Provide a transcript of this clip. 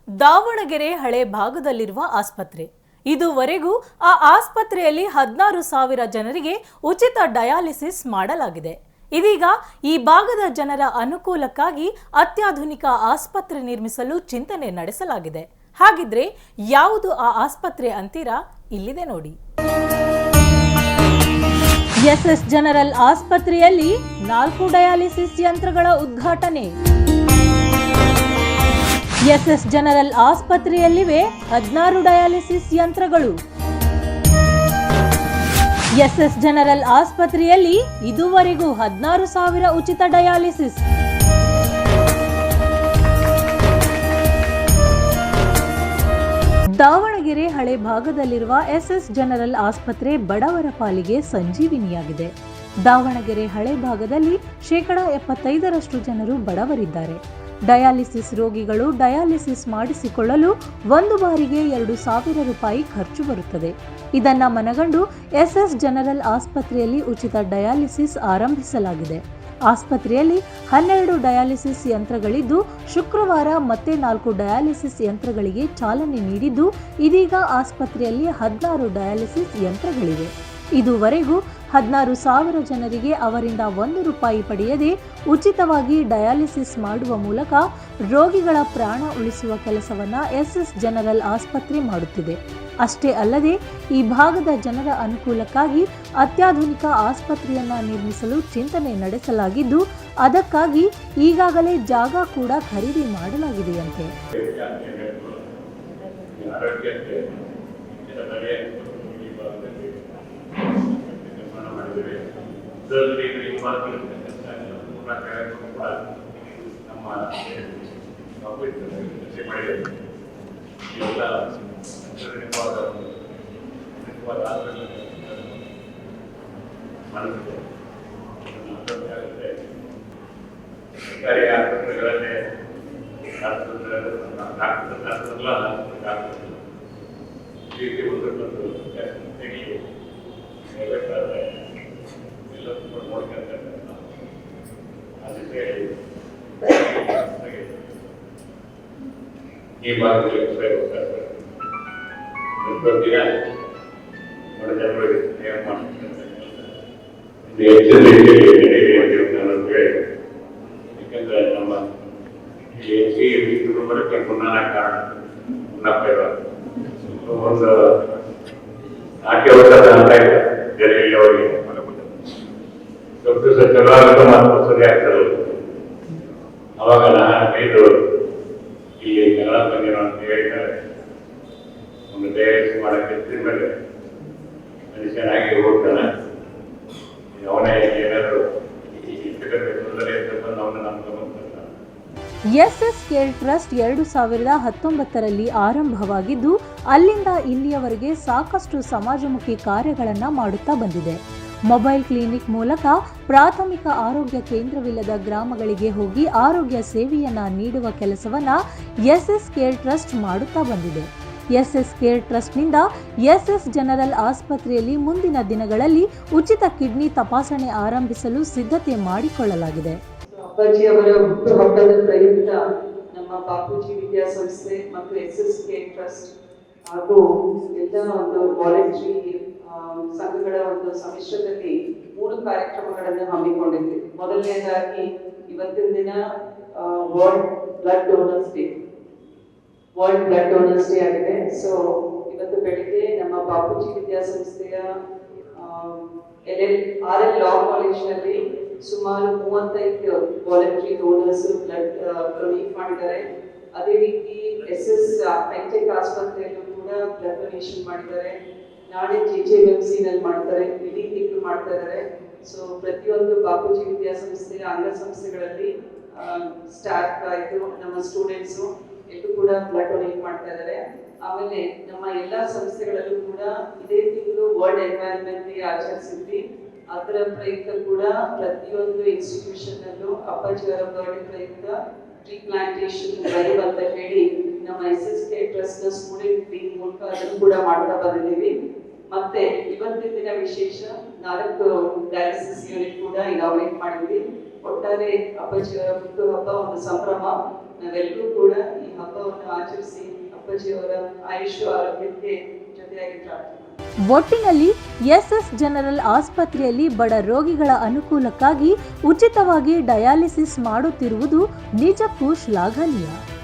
ದಾವಣಗೆರೆ ಹಳೆ ಭಾಗದಲ್ಲಿರುವ ಆಸ್ಪತ್ರೆ. ಇದುವರೆಗೂ ಆ ಆಸ್ಪತ್ರೆಯಲ್ಲಿ 16,000 ಜನರಿಗೆ ಉಚಿತ ಡಯಾಲಿಸಿಸ್ ಮಾಡಲಾಗಿದೆ. ಇದೀಗ ಈ ಭಾಗದ ಜನರ ಅನುಕೂಲಕ್ಕಾಗಿ ಅತ್ಯಾಧುನಿಕ ಆಸ್ಪತ್ರೆ ನಿರ್ಮಿಸಲು ಚಿಂತನೆ ನಡೆಸಲಾಗಿದೆ. ಹಾಗಿದ್ರೆ ಯಾವುದು ಆ ಆಸ್ಪತ್ರೆ ಅಂತೀರಾ? ಇಲ್ಲಿದೆ ನೋಡಿ. ಎಸ್ಎಸ್ ಜನರಲ್ ಆಸ್ಪತ್ರೆಯಲ್ಲಿ 4 ಡಯಾಲಿಸಿಸ್ ಯಂತ್ರಗಳ ಉದ್ಘಾಟನೆ. ಎಸ್ಎಸ್ ಜನರಲ್ ಆಸ್ಪತ್ರೆಯಲ್ಲಿವೆ 16 ಡಯಾಲಿಸಿಸ್ ಯಂತ್ರಗಳು. ಎಸ್ಎಸ್ ಜನರಲ್ ಆಸ್ಪತ್ರೆಯಲ್ಲಿ ಇದುವರೆಗೂ 16,000 ಉಚಿತ ಡಯಾಲಿಸಿಸ್. ದಾವಣಗೆರೆ ಹಳೆ ಭಾಗದಲ್ಲಿರುವ ಎಸ್ಎಸ್ ಜನರಲ್ ಆಸ್ಪತ್ರೆ ಬಡವರ ಪಾಲಿಗೆ ಸಂಜೀವಿನಿಯಾಗಿದೆ. ದಾವಣಗೆರೆ ಹಳೆ ಭಾಗದಲ್ಲಿ 75% ಜನರು ಬಡವರಿದ್ದಾರೆ. ಡಯಾಲಿಸಿಸ್ ರೋಗಿಗಳು ಡಯಾಲಿಸಿಸ್ ಮಾಡಿಸಿಕೊಳ್ಳಲು ಒಂದು ಬಾರಿಗೆ 2,000 ರೂಪಾಯಿ ಖರ್ಚು ಬರುತ್ತದೆ. ಇದನ್ನ ಮನಗಂಡು ಎಸ್ಎಸ್ ಜನರಲ್ ಆಸ್ಪತ್ರೆಯಲ್ಲಿ ಉಚಿತ ಡಯಾಲಿಸಿಸ್ ಆರಂಭಿಸಲಾಗಿದೆ. ಆಸ್ಪತ್ರೆಯಲ್ಲಿ 12 ಡಯಾಲಿಸಿಸ್ ಯಂತ್ರಗಳಿದ್ದು, ಶುಕ್ರವಾರ ಮತ್ತೆ 4 ಡಯಾಲಿಸಿಸ್ ಯಂತ್ರಗಳಿಗೆ ಚಾಲನೆ ನೀಡಿದ್ದು, ಇದೀಗ ಆಸ್ಪತ್ರೆಯಲ್ಲಿ 16 ಡಯಾಲಿಸಿಸ್ ಯಂತ್ರಗಳಿವೆ. ಇದುವರೆಗೂ 16,000 ಜನರಿಗೆ ಅವರಿಂದ 1 ರೂಪಾಯಿ ಪಡೆಯದೆ ಉಚಿತವಾಗಿ ಡಯಾಲಿಸಿಸ್ ಮಾಡುವ ಮೂಲಕ ರೋಗಿಗಳ ಪ್ರಾಣ ಉಳಿಸುವ ಕೆಲಸವನ್ನ ಎಸ್ಎಸ್ ಜನರಲ್ ಆಸ್ಪತ್ರೆ ಮಾಡುತ್ತಿದೆ. ಅಷ್ಟೇ ಅಲ್ಲದೆ ಈ ಭಾಗದ ಜನರ ಅನುಕೂಲಕ್ಕಾಗಿ ಅತ್ಯಾಧುನಿಕ ಆಸ್ಪತ್ರೆಯನ್ನ ನಿರ್ಮಿಸಲು ಚಿಂತನೆ ನಡೆಸಲಾಗಿದ್ದು, ಅದಕ್ಕಾಗಿ ಈಗಾಗಲೇ ಜಾಗ ಕೂಡ ಖರೀದಿ ಮಾಡಲಾಗಿದೆಯಂತೆ. ಸರ್ಕಾರಿ ಆಸ್ಪತ್ರೆಗಳಲ್ಲೇ ಈ ಭಾಗದಲ್ಲಿ ದಿನ ಜನರಿಗೆ ಸೇವೆ ಮಾಡ್ತಾರೆ. ಹೆಚ್ಚಿನ ರೀತಿಯಲ್ಲಿ ನಡೆಯುವಂತೆ ನಾನು ಹೇಳಿ, ಯಾಕಂದ್ರೆ ನಮ್ಮ ಕುಟುಂಬಕ್ಕೆ ಮುನ್ನಾನ ಕಾರಣ ಒಂದು 4 ವರ್ಷದ ಅಂತ ಇದೆ ಜನರಿಗೆ ಅವರಿಗೆ ಡಾಕ್ಟರ್ ಚಲೋ ಮಾತ್ರ ಸರಿ ಆಗ್ತದೆ. ಅವಾಗ ನಾನು ಇಲ್ಲಿ ಕನ್ನಡ ಬಂದಿರೋ ಅಂತ ಹೇಳಿದ್ದಾರೆ. ಒಂದು ಡಯಾಲಿಸಿಸ್ ಮಾಡಕ್ಕೆ ಮೇಲೆ ಮನುಷ್ಯನಾಗಿ ಹೋಗ್ತಾನೆ. ಅವನೇ ಏನಾದರೂ ತೊಂದರೆ ಅಂತ ಅವನ್ನ ನಮ್ಮ ಗಮನಿಸ್ತಾನೆ. ಎಸ್ಎಸ್ ಕೇರ್ ಟ್ರಸ್ಟ್ 2019ರಲ್ಲಿ ಆರಂಭವಾಗಿದ್ದು, ಅಲ್ಲಿಂದ ಇಲ್ಲಿಯವರೆಗೆ ಸಾಕಷ್ಟು ಸಮಾಜಮುಖಿ ಕಾರ್ಯಗಳನ್ನು ಮಾಡುತ್ತಾ ಬಂದಿದೆ. ಮೊಬೈಲ್ ಕ್ಲಿನಿಕ್ ಮೂಲಕ ಪ್ರಾಥಮಿಕ ಆರೋಗ್ಯ ಕೇಂದ್ರವಿಲ್ಲದ ಗ್ರಾಮಗಳಿಗೆ ಹೋಗಿ ಆರೋಗ್ಯ ಸೇವೆಯನ್ನ ನೀಡುವ ಕೆಲಸವನ್ನ ಎಸ್ಎಸ್ ಕೇರ್ ಟ್ರಸ್ಟ್ ಮಾಡುತ್ತಾ ಬಂದಿದೆ. ಎಸ್ಎಸ್ ಕೇರ್ ಟ್ರಸ್ಟ್ನಿಂದ ಎಸ್ಎಸ್ ಜನರಲ್ ಆಸ್ಪತ್ರೆಯಲ್ಲಿ ಮುಂದಿನ ದಿನಗಳಲ್ಲಿ ಉಚಿತ ಕಿಡ್ನಿ ತಪಾಸಣೆ ಆರಂಭಿಸಲು ಸಿದ್ಧತೆ ಮಾಡಿಕೊಳ್ಳಲಾಗಿದೆ. ಅಪ್ಪಾಜಿ ಅವರ ಹುಟ್ಟುಹಬ್ಬದ ಪ್ರಯುಕ್ತ ನಮ್ಮ ಬಾಪೂಜಿ ವಿದ್ಯಾಸಂಸ್ಥೆ ಮತ್ತು ಎಸ್ಎಸ್ ಕೇರ್ ಟ್ರಸ್ಟ್ ಹಾಗೂ ಎಲ್ಲ ಒಂದು ವಾಲಂಟರಿ ಸಂಘಗಳ ಒಂದು ಸಮಿಶ್ರದಲ್ಲಿ 3 ಕಾರ್ಯಕ್ರಮಗಳನ್ನು ಹಮ್ಮಿಕೊಂಡಿದ್ವಿ. ಮೊದಲನೇದಾಗಿ ಇವತ್ತಿನ ದಿನ ವರ್ಲ್ಡ್ ಬ್ಲಡ್ ಡೋನರ್ಸ್ ಡೇ ಆಗಿದೆ. ಸೊ ಇವತ್ತು ಬೆಳಿಗ್ಗೆ ನಮ್ಮ ಬಾಪೂಜಿ ವಿದ್ಯಾಸಂಸ್ಥೆಯ RL ಲಾ ಕಾಲೇಜಿನಲ್ಲಿ ಸುಮಾರು 35 ವಾಲಂಟರಿ ಡೋನರ್ಸ್ ಬ್ಲಡ್ ಡೊನೇಟ್ ಮಾಡಿದ್ದಾರೆ. ಅದೇ ರೀತಿ ಎಸ್ಎಸ್ ಹೈಟೆಕ್ ಆಸ್ಪತ್ರೆಯಲ್ಲೂ ಕೂಡ ಬ್ಲಡ್ ಡೊನೇಷನ್ ಮಾಡಿದ್ದಾರೆ. ನಾಳೆ JJMCನಲ್ಲಿ ಮಾಡ್ತಾರೆ, ಇಡೀ ತಿಂಗಳು ಮಾಡ್ತಾ ಇದ್ದಾರೆ. ಸೊ ಪ್ರತಿಯೊಂದು ಬಾಪೂಜಿ ವಿದ್ಯಾಸಂಸ್ಥೆಯ ಅಂಗಸಂಸ್ಥೆಗಳಲ್ಲಿ ಸ್ಟಾಫ್ ಆಯಿತು, ನಮ್ಮ ಸ್ಟೂಡೆಂಟ್ಸು ಎಲ್ಲರೂ ಕೂಡ ಬ್ಲಡ್ ಡೊನೇಟ್ ಮಾಡ್ತಾ ಇದ್ದಾರೆ. ಆಮೇಲೆ ನಮ್ಮ ಎಲ್ಲ ಸಂಸ್ಥೆಗಳಲ್ಲೂ ಕೂಡ ಇದೇ ತಿಂಗಳು ವರ್ಲ್ಡ್ ಎನ್ವೈರನ್ಮೆಂಟ್ ಡೇ ಆಚರಿಸಿದ್ವಿ. ಅದರ ಪ್ರಯುಕ್ತ ಕೂಡ ಪ್ರತಿಯೊಂದು ಇನ್ಸ್ಟಿಟ್ಯೂಷನ್ ಅಲ್ಲೂ ಅಪ್ಪಾಜಿಯವರ ಬರ್ಡೇ ಪ್ರಯುಕ್ತ ಟ್ರೀ ಪ್ಲಾಂಟೇಶನ್ ಡ್ರೈವ್ ಅಂತ ಹೇಳಿ ನಮ್ಮ ಎಸ್ಎಸ್ ಕೇರ್ ಟ್ರಸ್ಟ್ ನ ಸ್ಟೂಡೆಂಟ್ ಟೀಮ್ ಮೂಲಕ ಅದನ್ನು ಕೂಡ ಮಾಡ್ತಾ ಬಂದಿದ್ದೀವಿ. ಮತ್ತೆ ಇವತ್ತಿನ ದಿನ ವಿಶೇಷ 4 ಡಯಾಲಿಸಿಸ್ ಯೂನಿಟ್ ಕೂಡ ಇನಾಗ್ರೇಟ್ ಮಾಡಿದ್ವಿ. ಒಟ್ಟಾರೆ ಅಪ್ಪಾಜಿಯವರ ಹುಟ್ಟುಹಬ್ಬ ಒಂದು ಸಂಭ್ರಮ. ನಾವೆಲ್ಲರೂ ಕೂಡ ಈ ಹಬ್ಬವನ್ನು ಆಚರಿಸಿ ಅಪ್ಪಾಜಿಯವರ ಆಯುಷ್ಯ ಆರೋಗ್ಯಕ್ಕೆ ಜೊತೆಯಾಗಿ ಪ್ರಾರ್ಥನೆ. ಒಟ್ಟಿನಲ್ಲಿ ಎಸ್ಎಸ್ ಜನರಲ್ ಆಸ್ಪತ್ರೆಯಲ್ಲಿ ಬಡ ರೋಗಿಗಳ ಅನುಕೂಲಕ್ಕಾಗಿ ಉಚಿತವಾಗಿ ಡಯಾಲಿಸಿಸ್ ಮಾಡುತ್ತಿರುವುದು ನಿಜಕ್ಕೂ ಶ್ಲಾಘನೀಯ.